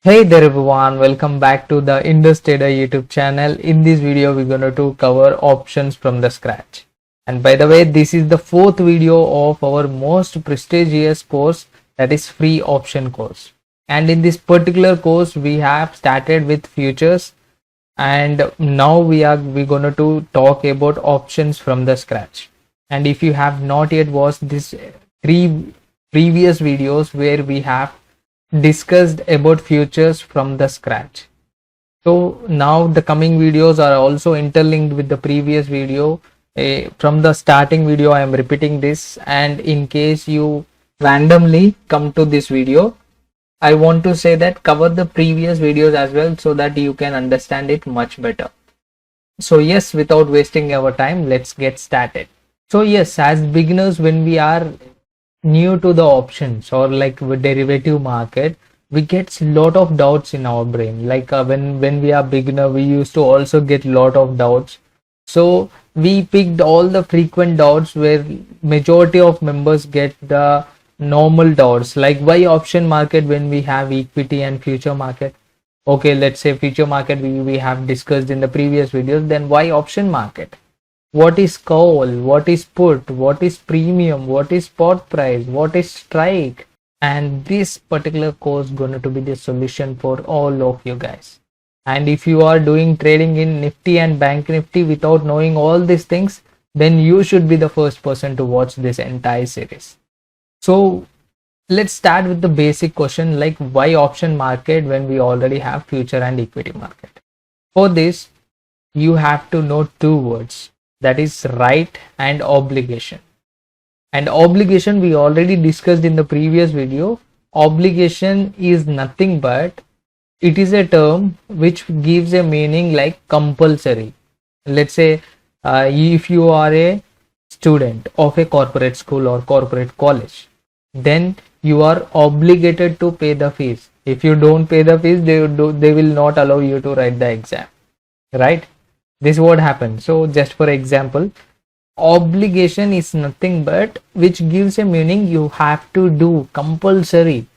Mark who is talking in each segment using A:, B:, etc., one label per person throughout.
A: Hey there everyone, welcome back to the Indus YouTube channel. In this video, we're going to cover options from the scratch. And by the way, this is the fourth video of our most prestigious course, that is free option course. And in this particular course, we have started with futures, and now we're going to talk about options from the scratch. And if you have not yet watched these three previous videos where we have discussed about futures from the scratch, so now the coming videos are also interlinked with the previous video. From the starting video I am repeating this, and in case you randomly come to this video, I want to say that cover the previous videos as well so that you can understand it much better. So yes, without wasting our time, let's get started. So yes, as beginners, when we are new to the options or like with derivative market, we get lot of doubts in our brain. Like when we are beginner, we used to also get lot of doubts. So we picked all the frequent doubts where majority of members get the normal doubts, like why option market when we have equity and future market. Okay, let's say future market we have discussed in the previous videos. Then why option market? What is call, what is put, what is premium, what is spot price, what is strike? And this particular course going to be the solution for all of you guys. And if you are doing trading in Nifty and Bank Nifty without knowing all these things, then you should be the first person to watch this entire series. So let's start with the basic question, like why option market when we already have future and equity market? For this, you have to know two words, that is right and obligation. And obligation we already discussed in the previous video. Obligation is nothing but it is a term which gives a meaning like compulsory. Let's say if you are a student of a corporate school or corporate college, then you are obligated to pay the fees. If you don't pay the fees, they will not allow you to write the exam, right? This what happens. So just for example, obligation is nothing but which gives a meaning you have to do, compulsory.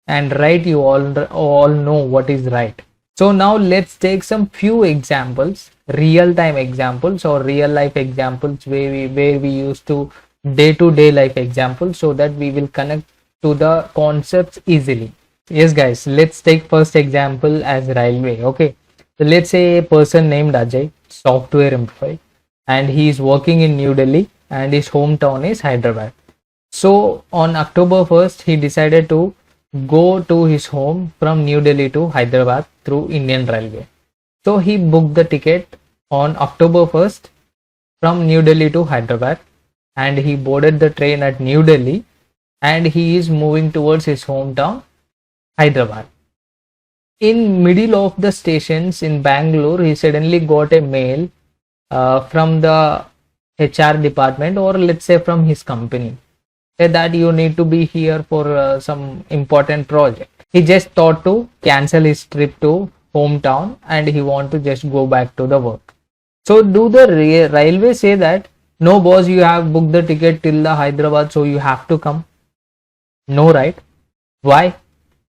A: And right, you all know what is right. So now let's take some few examples, real time examples or real life examples where we used to day-to-day life examples, so that we will connect to the concepts easily. Yes guys, let's take first example as railway. Okay, so let's say a person named Ajay, software employee, and he is working in New Delhi and his hometown is Hyderabad. So on October 1st, he decided to go to his home from New Delhi to Hyderabad through Indian Railway. So he booked the ticket on October 1st from New Delhi to Hyderabad, and he boarded the train at New Delhi, and he is moving towards his hometown Hyderabad. In middle of the stations in Bangalore, he suddenly got a mail from the HR department, or let's say from his company, that you need to be here for some important project. He just thought to cancel his trip to hometown and he want to just go back to the work. So do the railway say that no boss, you have booked the ticket till the Hyderabad, so you have to come? No, right? Why?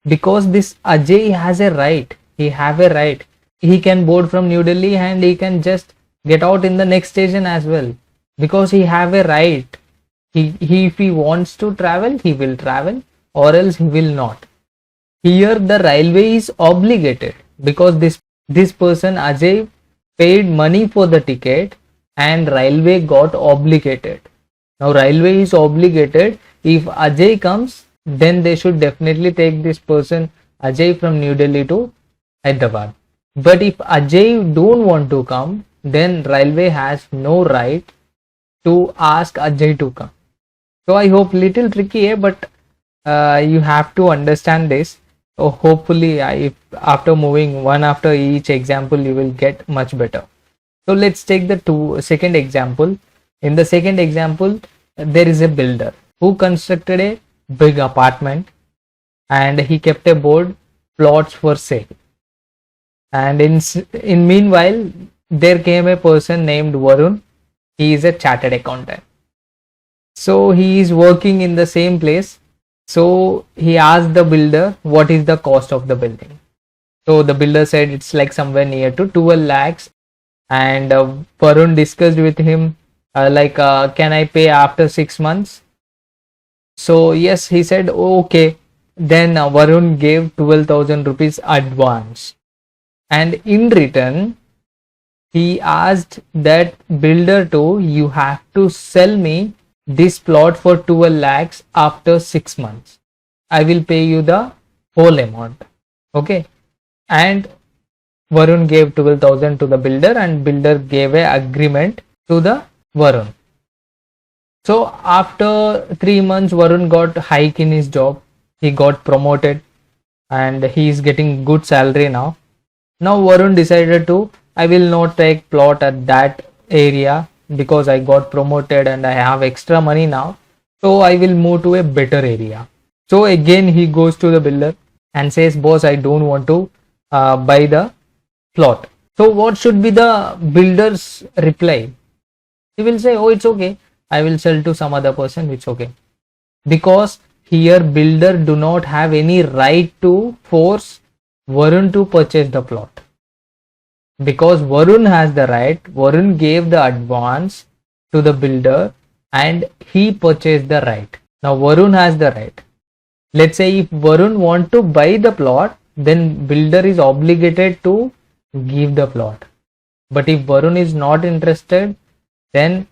A: Because this Ajay has a right. He have a right. He can board from New Delhi and he can just get out in the next station as well, because he have a right. He if he wants to travel, he will travel, or else he will not. Here the railway is obligated because this person Ajay paid money for the ticket and railway got obligated. Now railway is obligated. If Ajay comes, then they should definitely take this person Ajay from New Delhi to Hyderabad. But if Ajay don't want to come, then railway has no right to ask Ajay to come. So I hope little tricky, but you have to understand this. So hopefully if after moving one after each example, you will get much better. So let's take the second example. In the second example, there is a builder who constructed a big apartment and he kept a board, plots for sale. And in meanwhile, there came a person named Varun. He is a chartered accountant. So he is working in the same place So he asked the builder, what is the cost of the building? So the builder said it's like somewhere near to 12 lakhs. And Varun discussed with him, can I pay after 6 months? So yes, he said, okay. Then Varun gave 12,000 rupees advance. And in return, he asked that builder to, you have to sell me this plot for 12 lakhs after 6 months. I will pay you the whole amount. Okay. And Varun gave 12,000 to the builder, and builder gave a agreement to the Varun. So after 3 months, Varun got hike in his job. He got promoted and he is getting good salary now. Now Varun decided to, I will not take plot at that area because I got promoted and I have extra money now. So I will move to a better area. So again he goes to the builder and says, boss, I don't want to buy the plot. So what should be the builder's reply? He will say, oh, it's okay, I will sell to some other person, it's okay. Because here builder do not have any right to force Varun to purchase the plot. Because Varun has the right, Varun gave the advance to the builder and he purchased the right. Now Varun has the right. Let's say if Varun want to buy the plot, then builder is obligated to give the plot. But if Varun is not interested, then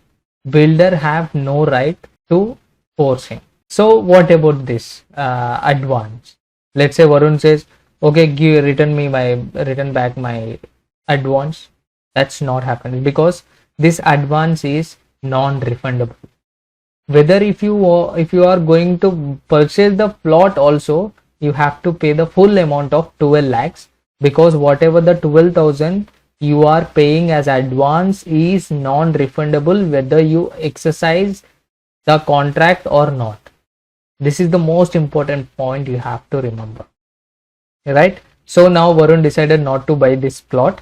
A: builder have no right to force him. So what about this advance? Let's say Varun says, okay, return back my advance. That's not happening because this advance is non-refundable. Whether if you are going to purchase the plot also, you have to pay the full amount of 12 lakhs, because whatever the 12,000 you are paying as advance is non-refundable whether you exercise the contract or not. This is the most important point you have to remember, right? So now Varun decided not to buy this plot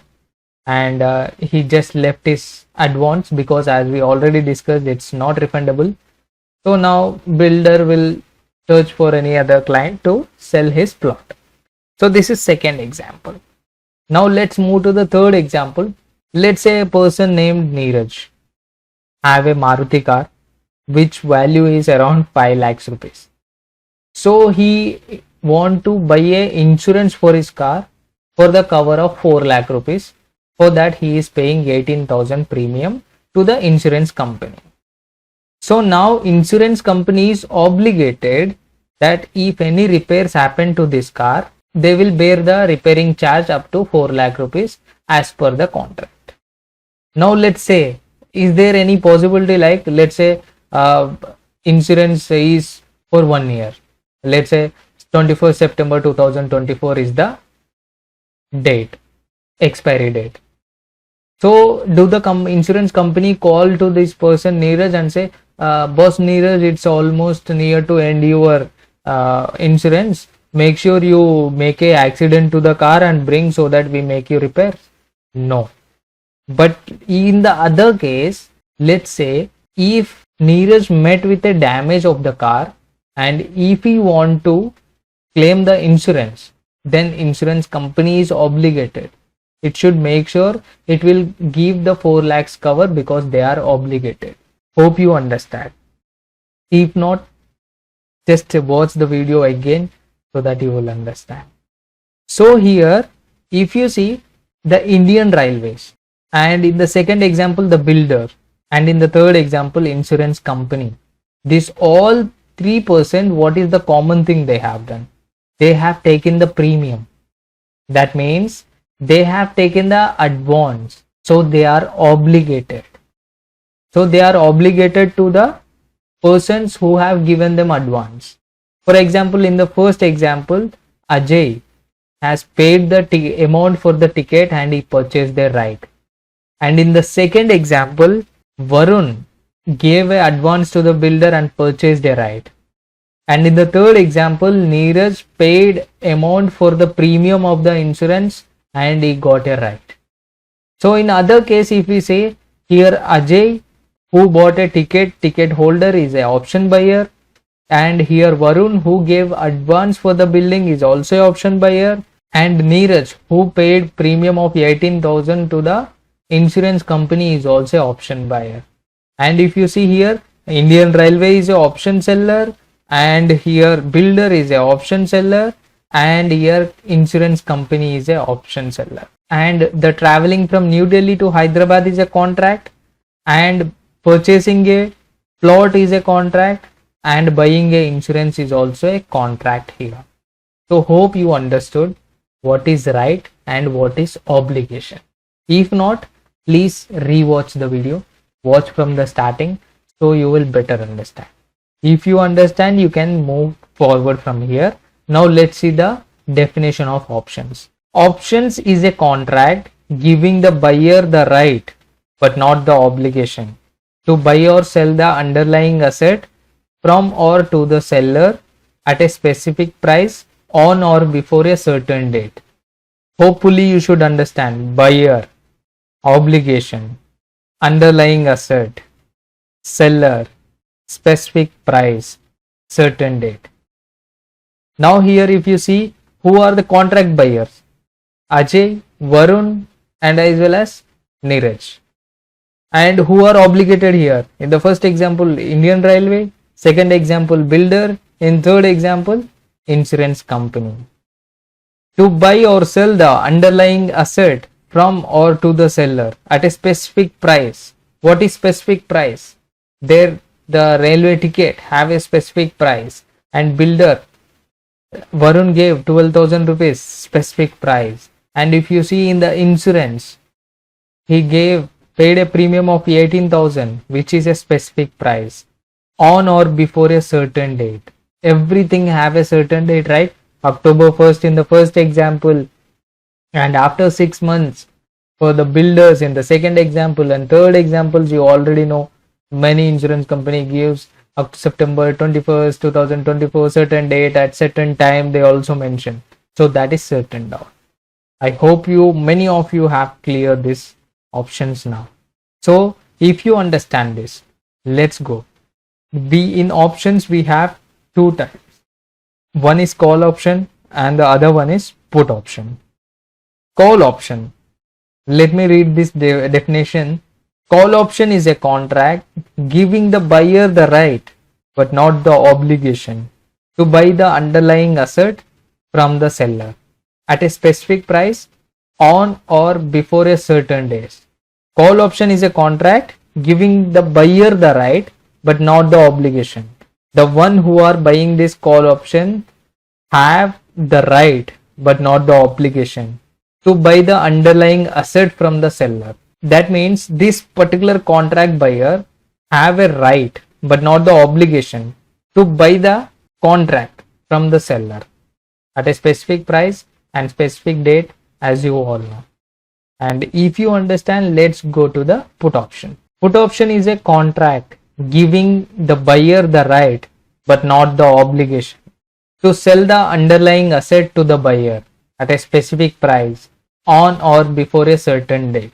A: and he just left his advance because, as we already discussed, it's not refundable. So now builder will search for any other client to sell his plot. So this is second example. Now let's move to the third example. Let's say a person named Neeraj have a Maruti car which value is around 5 lakhs rupees. So he want to buy a insurance for his car for the cover of 4 lakh rupees. For that he is paying 18,000 premium to the insurance company. So now insurance company is obligated that if any repairs happen to this car, they will bear the repairing charge up to 4 lakh rupees as per the contract. Now let's say, is there any possibility, like let's say insurance is for 1 year. Let's say 21st September 2024 is the date, expiry date. So do the insurance company call to this person Neeraj and say, boss Neeraj, it's almost near to end your insurance. Make sure you make a accident to the car and bring so that we make you repairs. No. But in the other case, let's say if Neeraj met with a damage of the car and if he want to claim the insurance, then insurance company is obligated. It should make sure it will give the 4 lakhs cover because they are obligated. Hope you understand. If not, just watch the video again so that you will understand. So here, if you see the Indian Railways, and in the second example the builder, and in the third example insurance company, this all 3%, what is the common thing they have done? They have taken the premium. That means they have taken the advance. So they are obligated. So they are obligated to the persons who have given them advance. For example, in the first example, Ajay has paid the amount for the ticket and he purchased the right. And in the second example, Varun gave an advance to the builder and purchased a right. And in the third example, Neeraj paid amount for the premium of the insurance and he got a right. So in other case, if we say here Ajay, who bought a ticket holder, is an option buyer, And here Varun, who gave advance for the building, is also an option buyer. And Neeraj, who paid premium of 18,000 to the insurance company, is also an option buyer. And if you see here, Indian Railway is an option seller, and here builder is an option seller, and here insurance company is an option seller. And the traveling from New Delhi to Hyderabad is a contract, and purchasing a plot is a contract, and buying a insurance is also a contract here. So hope you understood what is right and what is obligation. If not, please rewatch the video, watch from the starting, so you will better understand. If you understand, you can move forward from here. Now let's see the definition of options. Options is a contract giving the buyer the right but not the obligation to buy or sell the underlying asset from or to the seller at a specific price on or before a certain date. Hopefully you should understand buyer, obligation, underlying asset, seller, specific price, certain date. Now here if you see, who are the contract buyers? Ajay, Varun, and as well as Neeraj. And who are obligated here? In the first example, Indian Railway, second example, builder, in third example, insurance company. To buy or sell the underlying asset from or to the seller at a specific price. What is specific price? There the railway ticket have a specific price, and builder Varun gave 12,000 rupees specific price. And if you see in the insurance, he paid a premium of 18,000, which is a specific price on or before a certain date. Everything have a certain date, right? October 1st in the first example, and after 6 months for the builders in the second example, and third examples you already know, many insurance company gives up to September 21st 2024 certain date at certain time they also mention. So that is certain down. I hope many of you have cleared these options now. So if you understand this, let's go. In options we have two types. One is call option and the other one is put option. Call option. Let me read this definition. Call option is a contract giving the buyer the right but not the obligation to buy the underlying asset from the seller at a specific price on or before a certain date. Call option is a contract giving the buyer the right but not the obligation. The one who are buying this call option have the right but not the obligation to buy the underlying asset from the seller. That means this particular contract buyer have a right but not the obligation to buy the contract from the seller at a specific price and specific date, as you all know. And if you understand, let's go to the put option. Put option is a contract giving the buyer the right but not the obligation to sell the underlying asset to the buyer at a specific price on or before a certain date.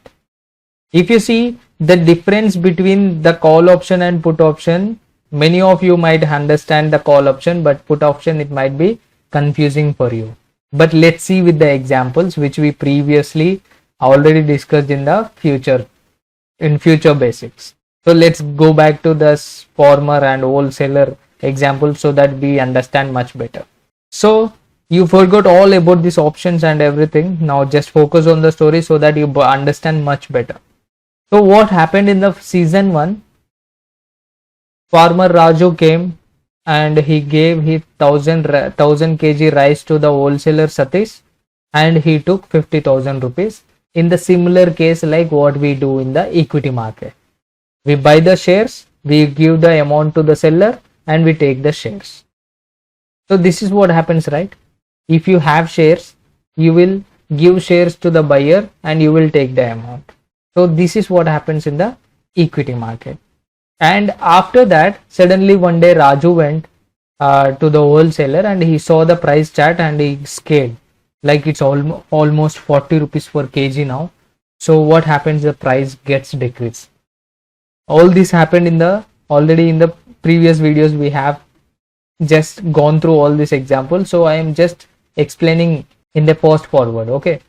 A: If you see the difference between the call option and put option, many of you might understand the call option, but put option it might be confusing for you. But let's see with the examples which we previously already discussed in the future basics. So let's go back to this farmer and wholesaler example so that we understand much better. So you forgot all about these options and everything. Now just focus on the story so that you understand much better. So what happened in the season 1? Farmer Raju came and he gave his 1000 kg rice to the wholesaler Satish, and he took 50,000 rupees. In the similar case like what we do in the equity market, we buy the shares, we give the amount to the seller, and we take the shares. So this is what happens, right? If you have shares, you will give shares to the buyer and you will take the amount. So this is what happens in the equity market. And after that, suddenly one day Raju went to the wholesaler and he saw the price chart and he scaled, like it's almost 40 rupees per kg now. So what happens? The price gets decreased. All this happened already in the previous videos we have just gone through all this example, so I am just explaining in the post forward. Okay,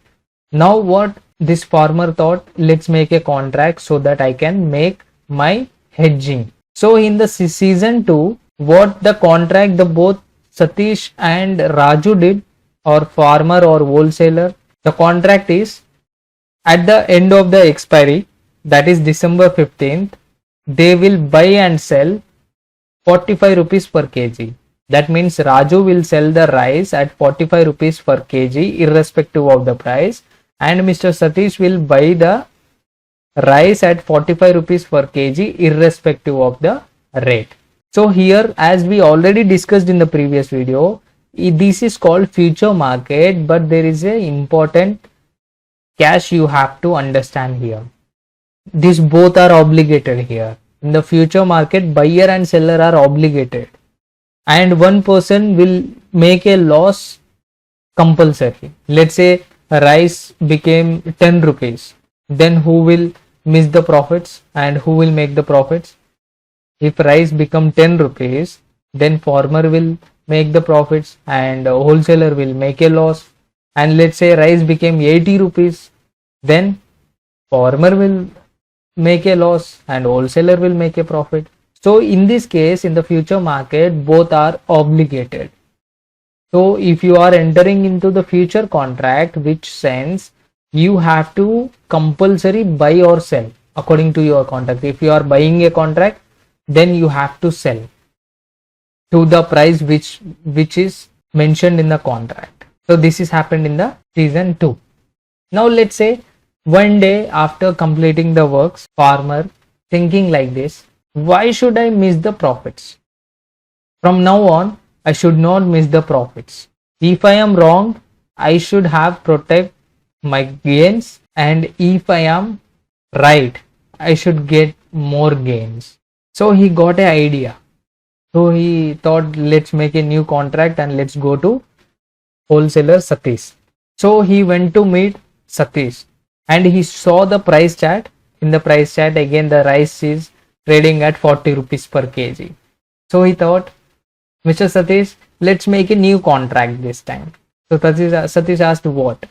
A: now what this farmer thought, let's make a contract so that I can make my hedging. So in the season 2, what the contract the both Satish and Raju did, or farmer or wholesaler, the contract is at the end of the expiry, that is December 15th, they will buy and sell 45 rupees per kg. That means Raju will sell the rice at 45 rupees per kg irrespective of the price, and Mr. Satish will buy the rice at 45 rupees per kg irrespective of the rate. So here, as we already discussed in the previous video, this is called future market, but there is a important catch you have to understand here. These both are obligated here. In the future market, buyer and seller are obligated, and one person will make a loss compulsory. Let's say rice became 10 rupees, then who will miss the profits and who will make the profits? If rice become 10 rupees, then farmer will make the profits and wholesaler will make a loss. And let's say rice became 80 rupees, then farmer will make a loss and wholesaler will make a profit. So in this case, in the future market, both are obligated. So if you are entering into the future contract, which sense you have to compulsory buy or sell according to your contract. If you are buying a contract, then you have to sell to the price which is mentioned in the contract. So this is happened in the season 2. Now let's say one day after completing the works, farmer thinking like this, why should I miss the profits? From now on, I should not miss the profits. If I am wrong, I should have protect my gains, and if I am right, I should get more gains. So he got an idea. So he thought, let's make a new contract and let's go to wholesaler Satish. So he went to meet Satish and he saw the price chart. In the price chart, again the rice is trading at 40 rupees per kg. So he thought, Mr. Satish, let's make a new contract this time. So Satish asked, what?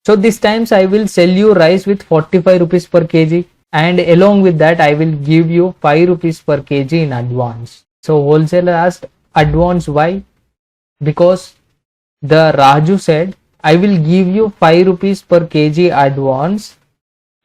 A: So this times I will sell you rice with 45 rupees per kg, and along with that I will give you 5 rupees per kg in advance. So wholesaler asked, advance why? Because the Raju said, I will give you 5 rupees per kg advance,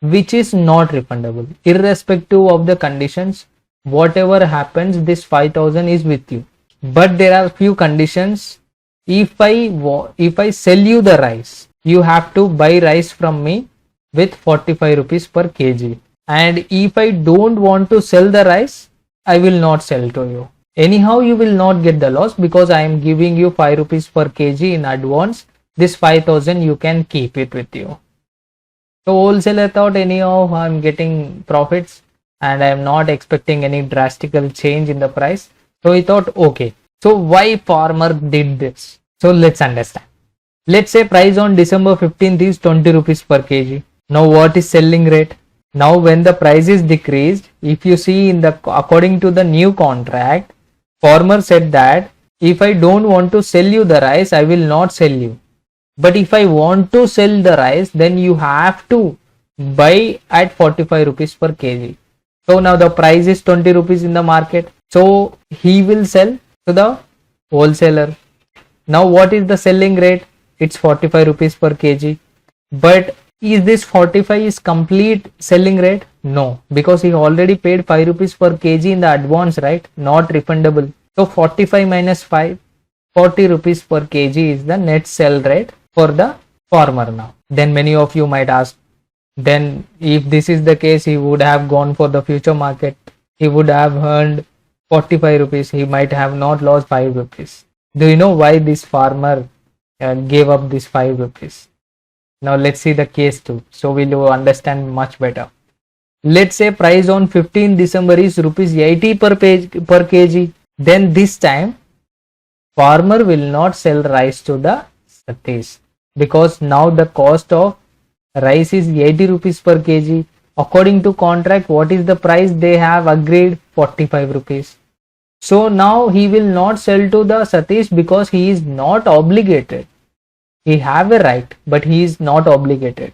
A: which is not refundable. Irrespective of the conditions, whatever happens, this 5,000 is with you. But there are few conditions. If I sell you the rice, you have to buy rice from me with 45 rupees per kg. And if I don't want to sell the rice, I will not sell to you. Anyhow, you will not get the loss because I am giving you 5 rupees per kg in advance. This 5,000 you can keep it with you. So wholesaler thought, anyhow I am getting profits and I am not expecting any drastical change in the price. So he thought, okay. So why farmer did this? So let's understand. Let's say price on December 15th is 20 rupees per kg. Now what is selling rate? Now when the price is decreased, if you see in the according to the new contract, farmer said that if I don't want to sell you the rice, I will not sell you. But if I want to sell the rice, then you have to buy at 45 rupees per kg. So now the price is 20 rupees in the market. So he will sell to the wholesaler. Now what is the selling rate? It's 45 rupees per kg. But is this 45 is complete selling rate? No, because he already paid 5 rupees per kg in the advance, right? Not refundable. So 45 minus 5, 40 rupees per kg is the net sell rate for the farmer now. Then many of you might ask, then if this is the case, he would have gone for the future market. He would have earned 45 rupees. He might have not lost 5 rupees. Do you know why this farmer gave up this 5 rupees? Now let's see the case 2. So we'll understand much better. Let's say price on 15 December is rupees 80 per kg. Then this time farmer will not sell rice to the Satish because now the cost of rice is 80 rupees per kg. According to contract, what is the price they have agreed? 45 rupees. So now he will not sell to the Satish because he is not obligated. He have a right, but he is not obligated.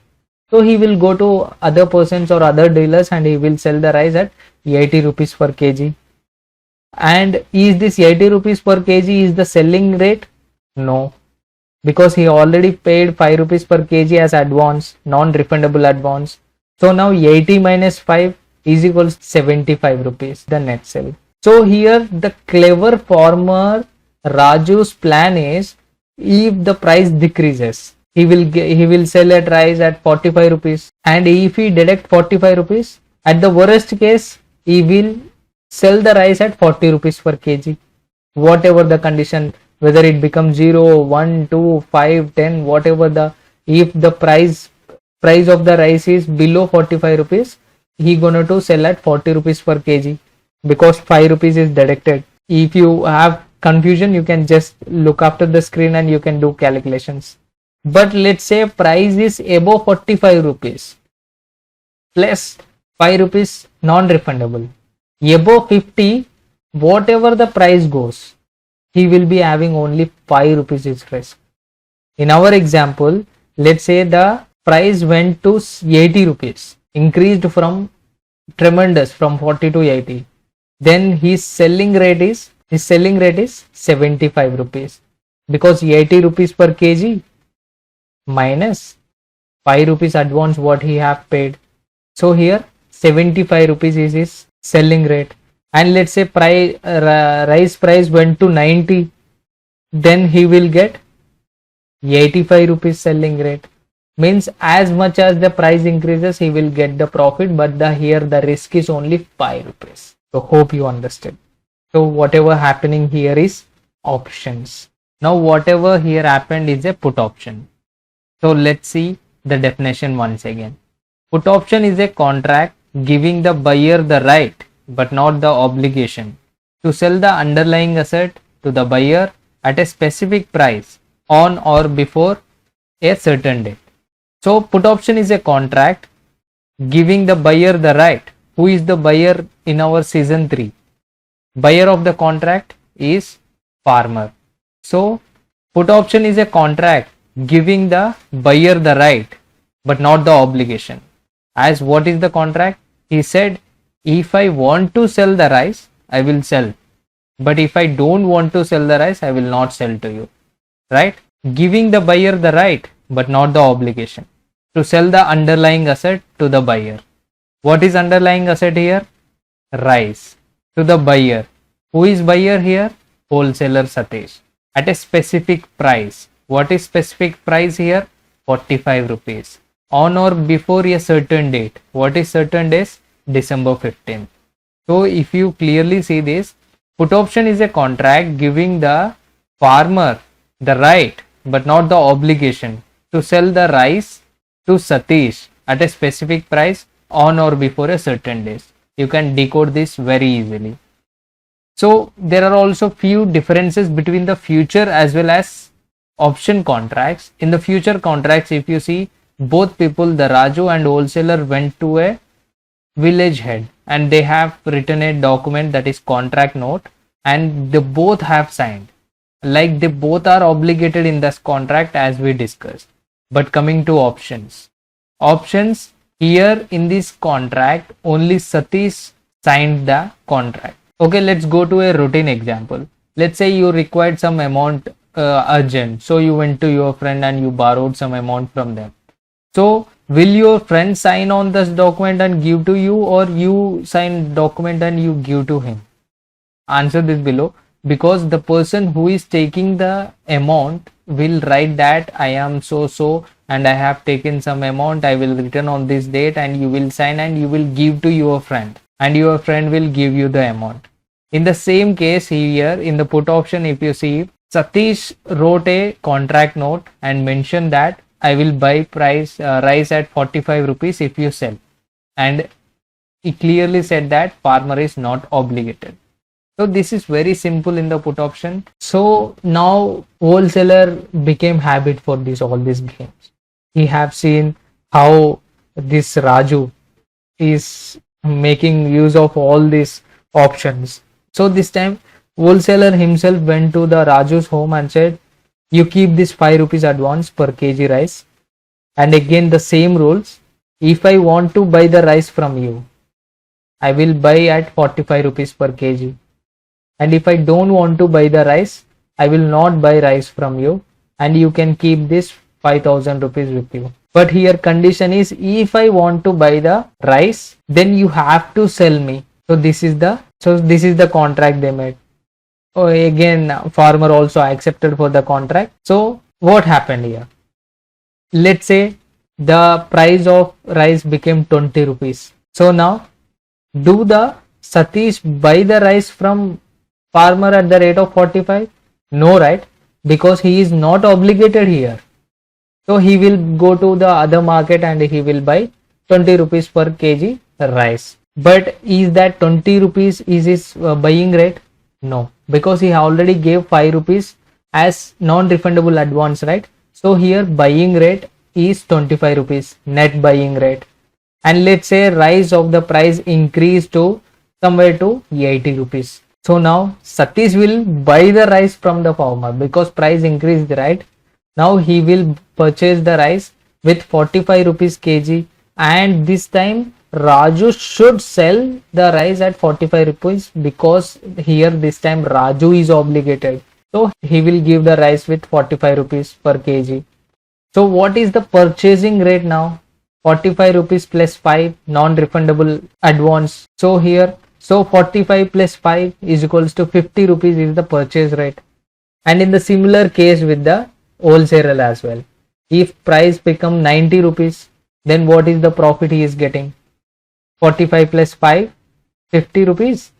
A: So he will go to other persons or other dealers and he will sell the rice at 80 rupees per kg. And is this 80 rupees per kg is the selling rate? No, because he already paid 5 rupees per kg as advance, non-refundable advance. So now 80 minus 5 is equals 75 rupees, the net sale. So here the clever farmer Raju's plan is, if the price decreases, he will sell at rice at 45 rupees, and if he deduct 45 rupees, at the worst case he will sell the rice at 40 rupees per kg, whatever the condition, whether it becomes 0, 1, 2, 5, 10, whatever the, if the price of the rice is below 45 rupees, he gonna to sell at 40 rupees per kg, because 5 rupees is deducted. If you have confusion, you can just look after the screen and you can do calculations. But let's say price is above 45 rupees plus 5 rupees non-refundable. Above 50, whatever the price goes, he will be having only 5 rupees is risk. In our example, let's say the price went to 80 rupees, increased from tremendous from 40 to 80. Then his selling rate is 75 rupees, because 80 rupees per kg minus 5 rupees advance what he have paid. So here 75 rupees is his selling rate. And let's say rice price went to 90, then he will get 85 rupees selling rate. Means as much as the price increases, he will get the profit, but here the risk is only 5 rupees. So hope you understood. So whatever happening here is options. Now whatever here happened is a put option. So let's see the definition once again. Put option is a contract giving the buyer the right but not the obligation to sell the underlying asset to the buyer at a specific price on or before a certain date. So put option is a contract giving the buyer the right. Who is the buyer in our season 3? Buyer of the contract is farmer. So put option is a contract giving the buyer the right but not the obligation. As what is the contract? He said, if I want to sell the rice, I will sell. But if I don't want to sell the rice, I will not sell to you. Right? Giving the buyer the right but not the obligation to sell the underlying asset to the buyer. What is underlying asset here? Rice. To the buyer. Who is buyer here? Wholesaler Satish. At a specific price. What is specific price here? 45 rupees. On or before a certain date. What is certain days? December 15th. So if you clearly see this, put option is a contract giving the farmer the right but not the obligation to sell the rice to Satish at a specific price on or before a certain days. You can decode this very easily. So there are also few differences between the future as well as option contracts. In the future contracts, if you see, both people, the Raju and wholesaler, went to a village head and they have written a document, that is contract note, and they both have signed. Like they both are obligated in this contract as we discussed. But coming to options. Options, here in this contract, only Satish signed the contract. Okay, let's go to a routine example. Let's say you required some amount urgent. So you went to your friend and you borrowed some amount from them. So will your friend sign on this document and give to you, or you sign document and you give to him? Answer this below, because the person who is taking the amount will write that I am so and I have taken some amount, I will return on this date, and you will sign and you will give to your friend, and your friend will give you the amount. In the same case here in the put option, if you see, Satish wrote a contract note and mentioned that I will buy rice at 45 rupees if you sell, and he clearly said that farmer is not obligated. So this is very simple in the put option. So now wholesaler became habit for all these games. He have seen how this Raju is making use of all these options. So this time wholesaler himself went to the Raju's home and said, you keep this 5 rupees advance per kg rice. And again the same rules. If I want to buy the rice from you, I will buy at 45 rupees per kg. And if I don't want to buy the rice, I will not buy rice from you, and you can keep this 5000 rupees with you. But here condition is, if I want to buy the rice, then you have to sell me. So this is the contract they made. Oh, again farmer also accepted for the contract. So what happened here? Let's say the price of rice became 20 rupees. So now, do the Satish buy the rice from farmer at the rate of 45? No, right? Because he is not obligated here. So he will go to the other market and he will buy 20 rupees per kg rice. But is that 20 rupees is his buying rate? No, because he already gave 5 rupees as non-refundable advance, right? So here buying rate is 25 rupees, net buying rate. And let's say rise of the price increase to somewhere to 80 rupees. So now Satish will buy the rice from the farmer because price increased, right? Now he will purchase the rice with 45 rupees kg, and this time Raju should sell the rice at 45 rupees because here this time Raju is obligated. So he will give the rice with 45 rupees per kg. So what is the purchasing rate now? 45 rupees plus 5 non-refundable advance. So here, so 45 plus 5 is equals to 50 rupees is the purchase rate. And in the similar case with the wholesaler as well. If price become 90 rupees, then what is the profit he is getting? 45 plus 5, 50 rupees.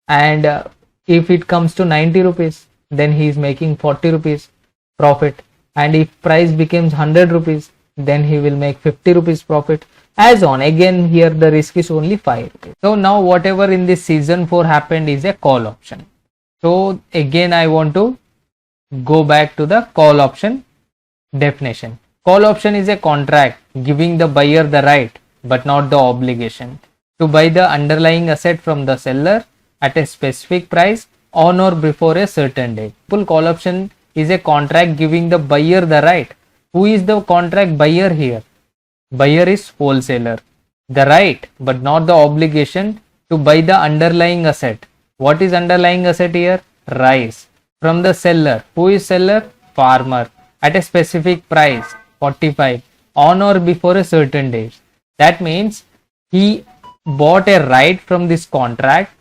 A: And if it comes to 90 rupees, then he is making 40 rupees profit. And if price becomes 100 rupees, then he will make 50 rupees profit. As on, again here the risk is only 5 rupees. So now whatever in this season 4 happened is a call option. So again I want to go back to the call option definition. Call option is a contract giving the buyer the right but not the obligation to buy the underlying asset from the seller at a specific price on or before a certain date. Full call option is a contract giving the buyer the right. Who is the contract buyer here? Buyer is wholesaler. The right but not the obligation to buy the underlying asset. What is underlying asset here? Rice. From the seller. Who is seller? Farmer. At a specific price, 45, on or before a certain date. That means he bought a right from this contract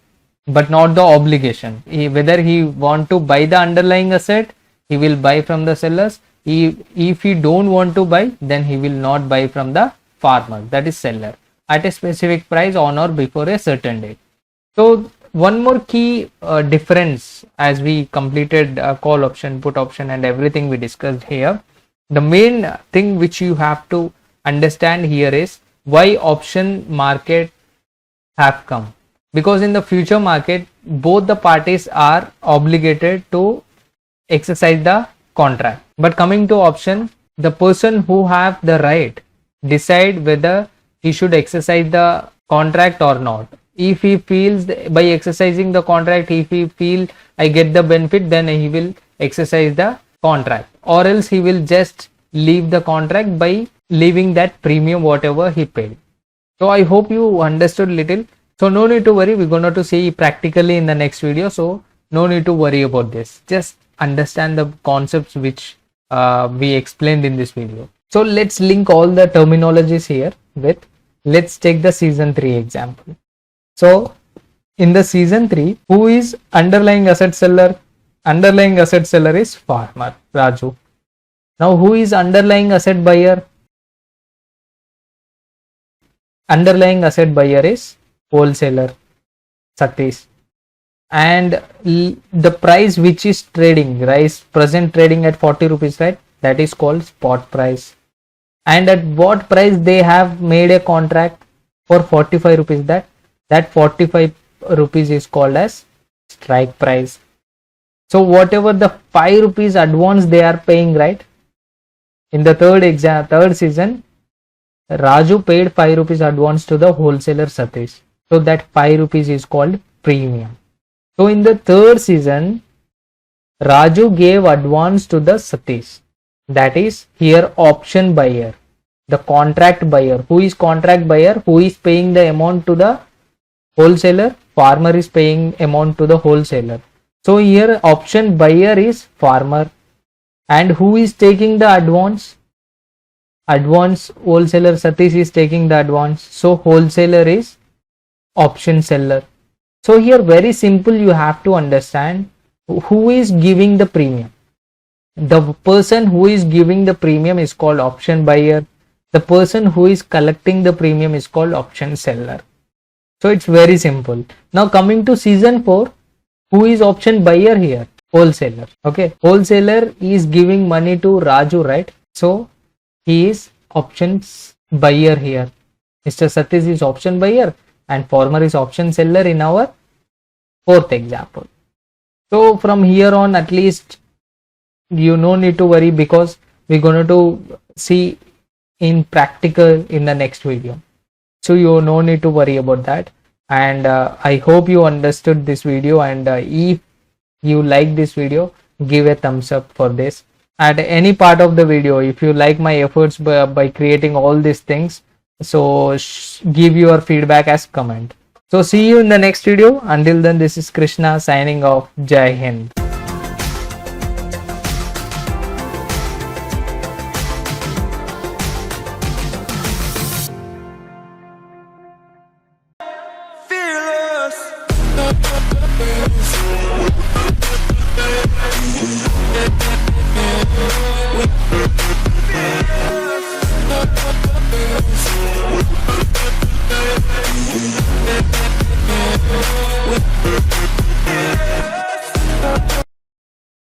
A: but not the obligation. Whether he want to buy the underlying asset, he will buy from the sellers. If he don't want to buy, then he will not buy from the farmer, that is seller, at a specific price on or before a certain date. So one more key difference as we completed call option, put option and everything we discussed here. The main thing which you have to understand here is why option market have come. Because in the future market, both the parties are obligated to exercise the contract. But coming to option, the person who have the right decide whether he should exercise the contract or not. If he feels by exercising the contract, if he feel I get the benefit, then he will exercise the contract, or else he will just leave the contract by leaving that premium whatever he paid. So I hope you understood little. So no need to worry, we're going to see practically in the next video. So no need to worry about this. Just understand the concepts which we explained in this video. So let's link all the terminologies here with, let's take the season 3 example. So in the season 3, who is underlying asset seller? Underlying asset seller is farmer, Raju. Now who is underlying asset buyer? Underlying asset buyer is wholesaler, Satish. And the price which is trading, rice present trading at 40 rupees, right? That is called spot price. And at what price they have made a contract for 45 rupees, that 45 rupees is called as strike price. So whatever the 5 rupees advance they are paying, right? In the third season, Raju paid 5 rupees advance to the wholesaler Satish. So that 5 rupees is called premium. So in the third season, Raju gave advance to the Satish. That is here option buyer, the contract buyer. Who is contract buyer? Who is paying the amount to the wholesaler? Farmer is paying amount to the wholesaler. So here option buyer is farmer. And who is taking the advance? Advance wholesaler Satish is taking the advance. So wholesaler is option seller. So here very simple, you have to understand who is giving the premium. The person who is giving the premium is called option buyer. The person who is collecting the premium is called option seller. So it's very simple. Now coming to season 4, who is option buyer here? Wholesaler. Okay, wholesaler is giving money to Raju, right? So he is options buyer here. Mr. Satish is option buyer and farmer is option seller in our fourth example. So from here on, at least you no need to worry, because we're going to see in practical in the next video. So you no need to worry about that. And I hope you understood this video, and if you like this video, give a thumbs up for this. At any part of the video, if you like my efforts by creating all these things, so give your feedback as comment. So see you in the next video. Until then, this is Krishna signing off. Jai Hind.